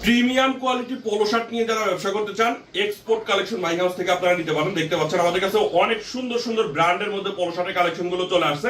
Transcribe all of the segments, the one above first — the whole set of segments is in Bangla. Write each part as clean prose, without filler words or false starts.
প্রিমিয়াম কোয়ালিটি পোলো শার্ট নিয়ে যারা ব্যবসা করতে চান, এক্সপোর্ট কালেকশন মাই হাউস থেকে আপনারা নিতে পারেন। দেখতে পাচ্ছেন আমাদের কাছে অনেক সুন্দর সুন্দর ব্র্যান্ডের মধ্যে পোলো শার্টের কালেকশন গুলো চলে আসছে।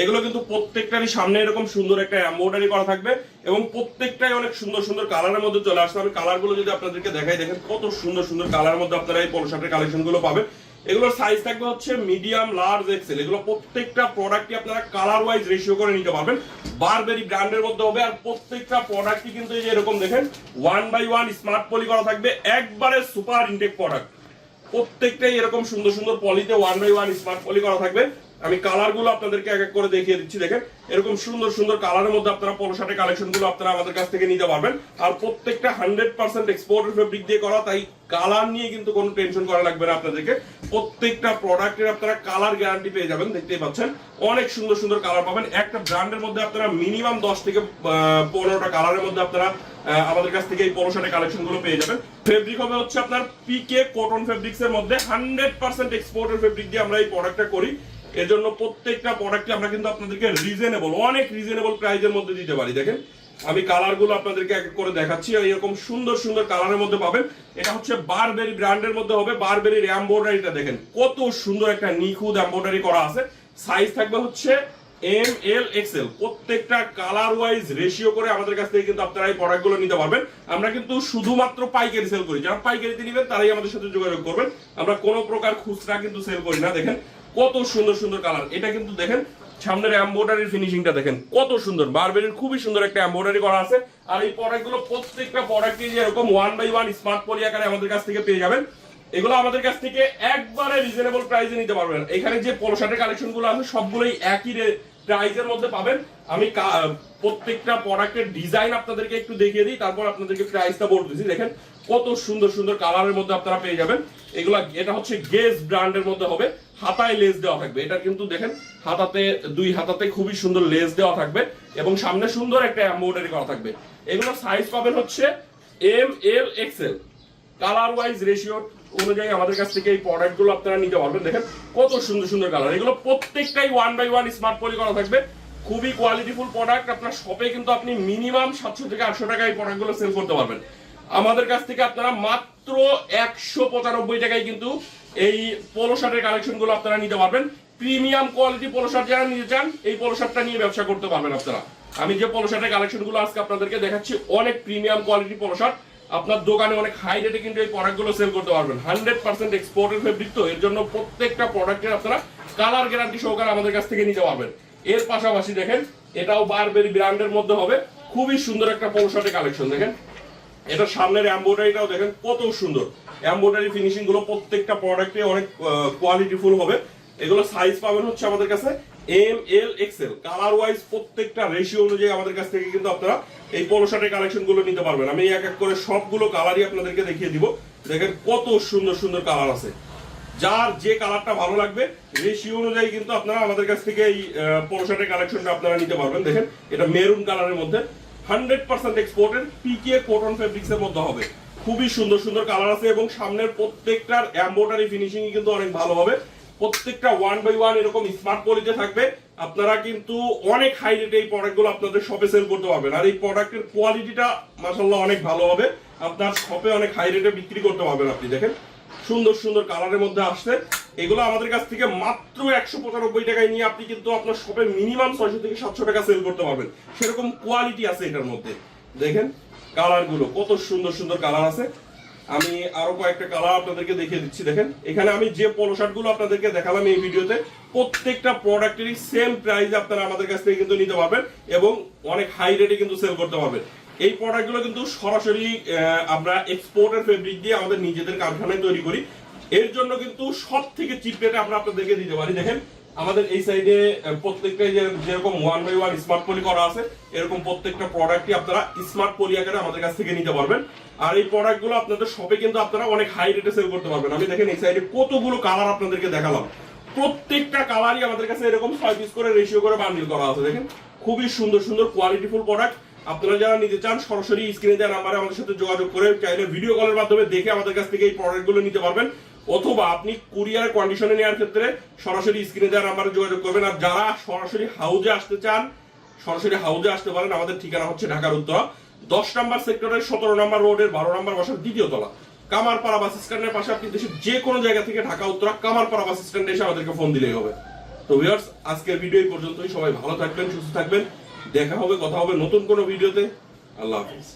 এগুলো কিন্তু প্রত্যেকটারই সামনে এরকম সুন্দর একটা এমব্রয়ডারি করা থাকবে এবং প্রত্যেকটাই অনেক সুন্দর সুন্দর কালারের মধ্যে চলে আসছে। আমি কালার গুলো যদি আপনাদেরকে দেখাই, দেখেন কত সুন্দর সুন্দর কালারের মধ্যে আপনারা এই পোলো শার্টের কালেকশন গুলো পাবেন। এগুলোর সাইজ থাকবে হচ্ছে মিডিয়াম, লার্জ, এক্সেল। এগুলো প্রত্যেকটা প্রোডাক্টই আপনারা কালার ওয়াইজ রেশিও করে নিতে পারবেন। বারবেরি ব্র্যান্ডের মধ্যে হবে আর প্রত্যেকটা প্রোডাক্টই কিন্তু এই যে এরকম দেখেন 1/1 স্মার্ট পলি করা থাকবে, একবারে সুপার ইনটেক প্রোডাক্ট। প্রত্যেকটাই এরকম সুন্দর সুন্দর পলিতে 1/1 স্মার্ট পলি করা থাকবে। আমি কালার গুলো আপনাদেরকে এক এক করে দেখিয়ে দিচ্ছি। দেখেন এরকম সুন্দর সুন্দর কালারের মধ্যে আপনারা পোলো শার্টের কালেকশন গুলো আপনারা আমাদের কাছ থেকে নিতে পারবেন। আর প্রত্যেকটা 100% এক্সপোর্টেড ফেব্রিক দিয়ে করা, তাই কালার নিয়ে কিন্তু কোনো টেনশন করা লাগবে না আপনাদেরকে। প্রত্যেকটা প্রোডাক্টের আপনারা কালার গ্যারান্টি পেয়ে যাবেন। দেখতেই পাচ্ছেন অনেক সুন্দর সুন্দর কালার পাবেন। একটা ব্র্যান্ডের মধ্যে আপনারা মিনিমাম 10 থেকে 15টা কালারের মধ্যে আপনারা আমাদের কাছ থেকে এই পোলো শার্টের কালেকশন গুলো পেয়ে যাবেন। ফেব্রিক হবে হচ্ছে আপনার পিকে কটন ফেব্রিক্স এর মধ্যে 100% এক্সপোর্টেড ফেব্রিক দিয়ে আমরা এই প্রোডাক্টটা করি। এর জন্য প্রত্যেকটা প্রোডাক্টে আমরা কিন্তু আপনাদেরকে অনেক রিজনেবল প্রাইসের মধ্যে দিতে পারি। দেখেন আমি কালার গুলো আপনাদেরকে এক এক করে দেখাচ্ছি। এরকম সুন্দর সুন্দর কালারের মধ্যে পাবেন। এটা হচ্ছে বারবেরি ব্র্যান্ডের মধ্যে হবে। বারবেরির এমব্রয়ডারিটা দেখেন কত সুন্দর একটা নিখুঁত এমব্রয়ডারি করা আছে। সাইজ থাকবে হচ্ছে এম, এল, এক্সেল। প্রত্যেকটা কালার ওয়াইজ রেশিও করে আমাদের কাছ থেকে কিন্তু আপনারা এই প্রোডাক্ট গুলো নিতে পারবেন। আমরা কিন্তু শুধুমাত্র পাইকারি সেল করি। যারা পাইকারিতে নেবেন তারাই আমাদের সাথে যোগাযোগ করবেন। আমরা কোনো প্রকার খুচরা কিন্তু সেল করি না। দেখেন কত সুন্দর সুন্দর কালার। এটা কিন্তু দেখেন সামনের এমব্রয়ডারির ফিনিশিংটা দেখেন কত সুন্দর। বারবেরির খুবই সুন্দর একটা এমব্রয়ডারি করা আছে। আর এই প্রোডাক্টগুলো প্রত্যেকটা প্রোডাক্টই এরকম 1/1 স্মার্ট পলি আকারে আমাদের কাছ থেকে পেয়ে যাবেন। এগুলো আমাদের কাছ থেকে একবারে রিজনেবল প্রাইসে নিতে পারবেন। এখানে যে পোলো শার্টের কালেকশন গুলো আছে সবগুলোই একই প্রাইসের মধ্যে পাবেন। আমি প্রত্যেকটা প্রোডাক্টের ডিজাইন আপনাদেরকে একটু দেখিয়ে দিই, তারপর আপনাদেরকে প্রাইসটা বলতেছি। দেখেন কত সুন্দর সুন্দর কালারের মধ্যে আপনারা পেয়ে যাবেন। এটা হচ্ছে গেজ ব্র্যান্ডের মধ্যে হবে। হাতায় লেস দেওয়া থাকবে। এটা কিন্তু দেখেন দুই হাতাতে খুবই সুন্দর লেস দেওয়া থাকবে এবং সামনে সুন্দর একটা এমব্রয়ডারি করা থাকবে। এগুলো সাইজ পাবেন হচ্ছে এম, এল, এক্সেল। কালার ওয়াইজ রেশিও অনুযায়ী আমাদের কাছ থেকে এই প্রোডাক্ট গুলো আপনারা নিতে পারবেন। দেখেন কত সুন্দর সুন্দর কালার। এগুলো প্রত্যেকটাই 1/1 স্মার্ট পলি করা থাকবে। খুবই কোয়ালিটিফুল প্রোডাক্ট। আপনার শপে কিন্তু আপনি মিনিমাম 700 থেকে 800 টাকা এই প্রোডাক্ট গুলো সেল করতে পারবেন। আমাদের কাছ থেকে আপনারা মাত্র 195 টাকায় কিন্তু এই পোলো শার্টের কালেকশন গুলো আপনারা নিতে পারবেন। প্রিমিয়াম কোয়ালিটি পোলো শার্ট যারা নিতে চান এই পোলো শার্টটা নিয়ে ব্যবসা করতে পারবেন আপনারা। আমি যে পোলো শার্টের কালেকশন গুলো আজকে আপনাদেরকে দেখাচ্ছি অনেক প্রিমিয়াম কোয়ালিটি পোলো শার্ট। আপনার দোকানে অনেক হাই রেটে কিন্তু এই প্রোডাক্ট গুলো সেল করতে পারবেন। 100% এক্সপোর্টেড ফেব্রিক, তো এর জন্য প্রত্যেকটা প্রোডাক্টের আপনারা কালার গ্যারান্টি সহকারে আমাদের কাছ থেকে নিতে পারবেন। এর পাশাপাশি দেখেন এটাও বারবেরি ব্র্যান্ডের মধ্যে হবে। খুবই সুন্দর একটা পোলো শার্টের কালেকশন। দেখেন এটা সামনের এমব্রয়ডারিটাও দেখেন কত সুন্দর। এমব্রয়ডারি ফিনিশিং গুলো প্রত্যেকটা প্রোডাক্টে অনেক কোয়ালিটিফুল হবে। এগুলো সাইজ পাবেন হচ্ছে আমাদের কাছে এম, এল, এক্সেল। কালার ওয়াইজ প্রত্যেকটা রেশিও অনুযায়ী আমাদের কাছ থেকে কিন্তু আপনারা এই পোলো শার্টের কালেকশন গুলো নিতে পারবেন। আমি এক এক করে সবগুলো কালারই আপনাদেরকে দেখিয়ে দিব। দেখেন কত সুন্দর সুন্দর কালার আছে। যার যে কালারটা ভালো লাগবে রেশিও অনুযায়ী কিন্তু আপনারা আমাদের কাছ থেকে এই পোলো শার্টের কালেকশনটা আপনারা নিতে পারবেন। দেখেন এটা মেরুন কালারের মধ্যে 100% এক্সপোর্টেড পিকে কটন ফেব্রিক্স এর মধ্যে হবে। খুবই সুন্দর সুন্দর কালার আছে এবং সামনের প্রত্যেকটার এমব্রয়ডারি ফিনিশিং কিন্তু অনেক ভালো হবে। প্রত্যেকটা 1/1 এরকম স্মার্ট পলিতে থাকবে। আপনারা কিন্তু অনেক হাই রেটে এই প্রোডাক্টগুলো আপনাদের শপে সেল করতে পারবেন। আর এই প্রোডাক্টের কোয়ালিটিটা মাশাআল্লাহ অনেক ভালো হবে। আপনার শপে অনেক হাই রেটে বিক্রি করতে পারবেন। আপনি দেখেন সুন্দর সুন্দর কালারের মধ্যে আসছে। এগুলো আমাদের কাছ থেকে মাত্র 195 টাকায় নিয়ে আপনি কিন্তু আপনার শপে মিনিমাম 600 থেকে 700 টাকা সেল করতে পারবেন। সেরকম কোয়ালিটি আছে এটার মধ্যে। দেখেন কালার গুলো কত সুন্দর সুন্দর কালার আছে। আমি আরো কয়েকটা কালার আপনাদেরকে দেখিয়ে দিচ্ছি। দেখেন এখানে আমি যে পোলো শার্ট গুলো আপনাদেরকে দেখালাম এই ভিডিওতে প্রত্যেকটা প্রোডাক্টেরই সেম প্রাইস আপনারা আমাদের কাছ থেকে কিন্তু নিতে পারবেন এবং অনেক হাই রেটে কিন্তু সেল করতে পারবেন। এই প্রোডাক্টগুলো কিন্তু সরাসরি আমরা এক্সপোর্টের ফেব্রিক দিয়ে আমাদের নিজেদের কারখানায় তৈরি করি। এর জন্য কিন্তু সব থেকে চিপ রেটে আমরা আপনাদেরকে দিতে পারি। দেখেন আমাদের এই সাইডে প্রত্যেকটাই যেরকম 1/1 স্মার্ট পলি করা আছে এরকম প্রত্যেকটা প্রোডাক্টই আপনারা স্মার্ট পলি আকারে আমাদের কাছ থেকে নিতে পারবেন। আর এই প্রোডাক্টগুলো আপনাদের শপে কিন্তু আপনারা অনেক হাই রেটে সেল করতে পারবেন। আমি দেখেন এই সাইডে কতগুলো কালার আপনাদেরকে দেখালাম। প্রত্যেকটা কালারই আমাদের কাছে এরকম 6 পিস করে রেশিও করে বান্ডিল করা আছে। দেখেন খুবই সুন্দর সুন্দর কোয়ালিটিফুল প্রোডাক্ট। আপনারা যারা নিতে চান সরাসরি স্ক্রিনে দেওয়া নাম্বারে আমাদের সাথে যোগাযোগ করে চাইলে ভিডিও কলের মাধ্যমে দেখে আমাদের কাছ থেকে এই প্রোডাক্টগুলো নিতে পারবেন। অথবা আপনি কুরিয়ার কন্ডিশনে নেওয়ার ক্ষেত্রে সরাসরি স্ক্রিনে দেওয়া নাম্বারে যোগাযোগ করবেন। আর যারা সরাসরি হাউজে আসতে চান সরাসরি হাউজে আসতে পারেন। আমাদের ঠিকানা হচ্ছে ঢাকার উত্তরা। 10 নাম্বার সেক্টরের 17 নাম্বার রোডের 12 নাম্বার বাসার দ্বিতীয় তলা, কামারপাড়া বাস স্ট্যান্ডের পাশে। আপনি দেশের যে কোনো জায়গা থেকে ঢাকা উত্তরা কামারপাড়া বাস স্ট্যান্ডে এসে আমাদেরকে ফোন দিলেই হবে। তো ভিউয়ার্স, আজকের ভিডিও এই পর্যন্তই। সবাই ভালো থাকবেন, সুস্থ থাকবেন। দেখা হবে, কথা হবে নতুন কোনো ভিডিওতে। আল্লাহ হাফেজ।